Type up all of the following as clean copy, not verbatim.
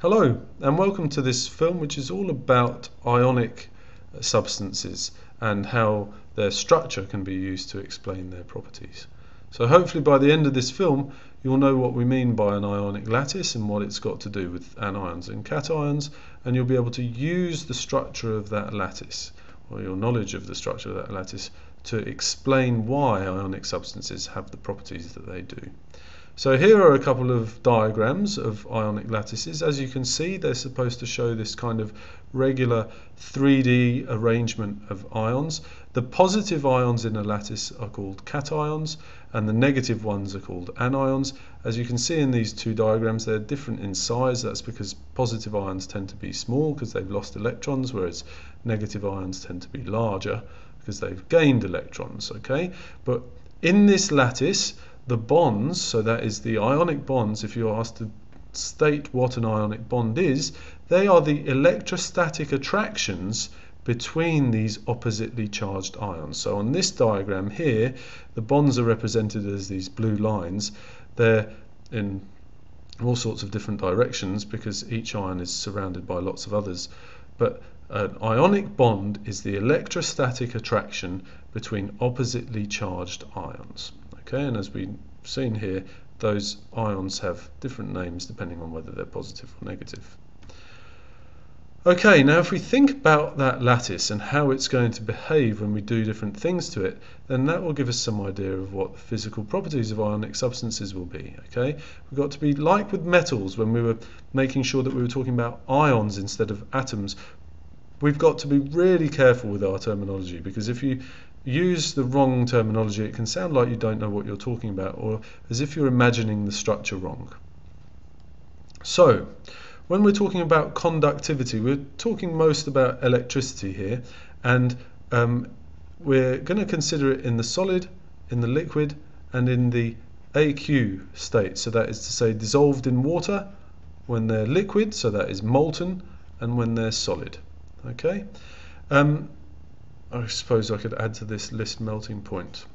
Hello and welcome to this film, which is all about ionic substances and how their structure can be used to explain their properties. So hopefully by the end of this film you'll know what we mean by an ionic lattice and what it's got to do with anions and cations, and you'll be able to use the structure of that lattice, or your knowledge of the structure of that lattice, to explain why ionic substances have the properties that they do. So here are a couple of diagrams of ionic lattices. As you can see, they're supposed to show this kind of regular 3D arrangement of ions. The positive ions in a lattice are called cations and the negative ones are called anions. As you can see in these two diagrams, they're different in size. That's because positive ions tend to be small because they've lost electrons, whereas negative ions tend to be larger because they've gained electrons. Okay, but in this lattice, the bonds, so that is the ionic bonds, if you're asked to state what an ionic bond is, they are the electrostatic attractions between these oppositely charged ions. So on this diagram here, the bonds are represented as these blue lines. They're in all sorts of different directions because each ion is surrounded by lots of others. But an ionic bond is the electrostatic attraction between oppositely charged ions. Okay, and as we've seen here, those ions have different names depending on whether they're positive or negative. Okay, now if we think about that lattice and how it's going to behave when we do different things to it, then that will give us some idea of what the physical properties of ionic substances will be. Okay, we've got to be like with metals when we were making sure that we were talking about ions instead of atoms. We've got to be really careful with our terminology, because if you use the wrong terminology, it can sound like you don't know what you're talking about, or as if you're imagining the structure wrong. So, when we're talking about conductivity, we're talking most about electricity here, and we're going to consider it in the solid, in the liquid, and in the aqueous state. So that is to say, dissolved in water when they're liquid, so that is molten, and when they're solid. Okay. I suppose I could add to this list melting point.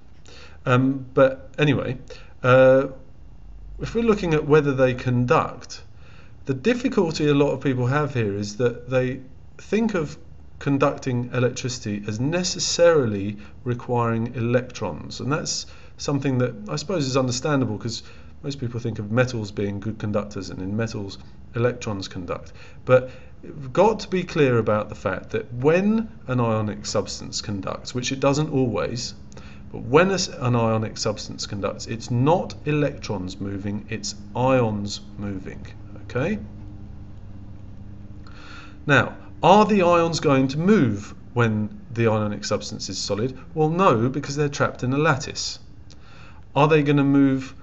But anyway, if we're looking at whether they conduct, the difficulty a lot of people have here is that they think of conducting electricity as necessarily requiring electrons, and that's something that I suppose is understandable because most people think of metals being good conductors, and in metals electrons conduct. But we've got to be clear about the fact that when an ionic substance conducts, which it doesn't always, but when an ionic substance conducts, it's not electrons moving, it's ions moving. Okay? Now, are the ions going to move when the ionic substance is solid? Well, no, because they're trapped in a lattice. Are they going to move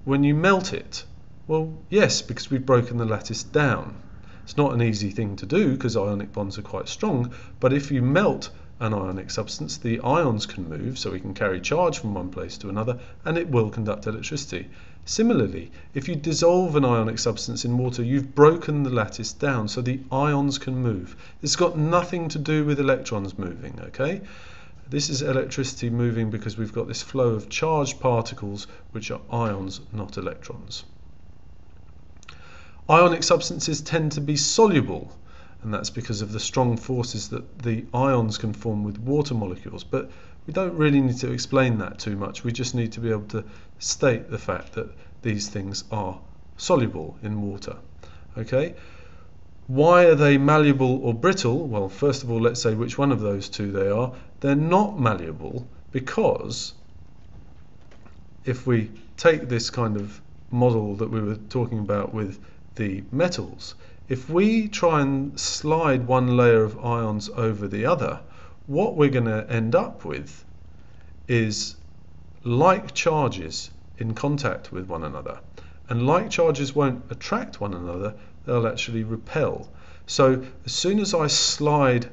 when you melt it? Well, yes, because we've broken the lattice down. It's not an easy thing to do because ionic bonds are quite strong, but if you melt an ionic substance, the ions can move, so we can carry charge from one place to another, and it will conduct electricity. Similarly, if you dissolve an ionic substance in water, you've broken the lattice down, so the ions can move. It's got nothing to do with electrons moving, okay? This is electricity moving because we've got this flow of charged particles, which are ions, not electrons. Ionic substances tend to be soluble, and that's because of the strong forces that the ions can form with water molecules. But we don't really need to explain that too much. We just need to be able to state the fact that these things are soluble in water. Okay? Why are they malleable or brittle? Well, first of all, let's say which one of those two they are. They're not malleable because if we take this kind of model that we were talking about with the metals, if we try and slide one layer of ions over the other, what we're going to end up with is like charges in contact with one another, and like charges won't attract one another, they'll actually repel. So as soon as I slide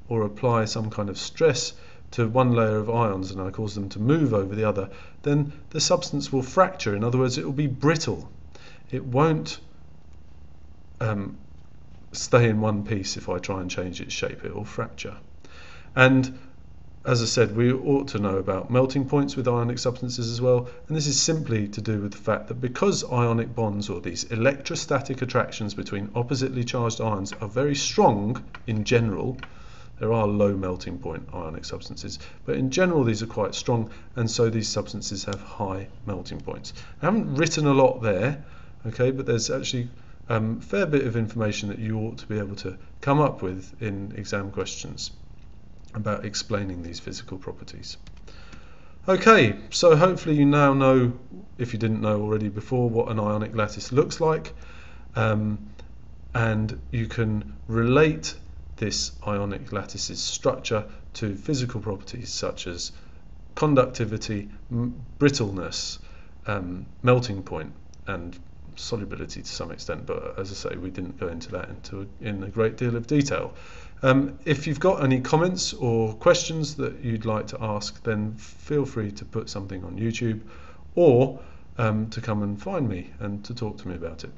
or apply some kind of stress to one layer of ions and I cause them to move over the other, then the substance will fracture. In other words, it will be brittle. It won't stay in one piece if I try and change its shape. It will fracture. And as I said, we ought to know about melting points with ionic substances as well, and this is simply to do with the fact that because ionic bonds, or these electrostatic attractions between oppositely charged ions, are very strong in general. There are low melting point ionic substances, but in general these are quite strong, and so these substances have high melting points. I haven't written a lot there, okay, but there's actually a fair bit of information that you ought to be able to come up with in exam questions about explaining these physical properties. Okay, so hopefully you now know, if you didn't know already before, what an ionic lattice looks like, and you can relate this ionic lattice's structure to physical properties such as conductivity, brittleness, melting point, and solubility to some extent, but as I say, we didn't go into that in a great deal of detail. If you've got any comments or questions that you'd like to ask, then feel free to put something on YouTube or to come and find me and to talk to me about it.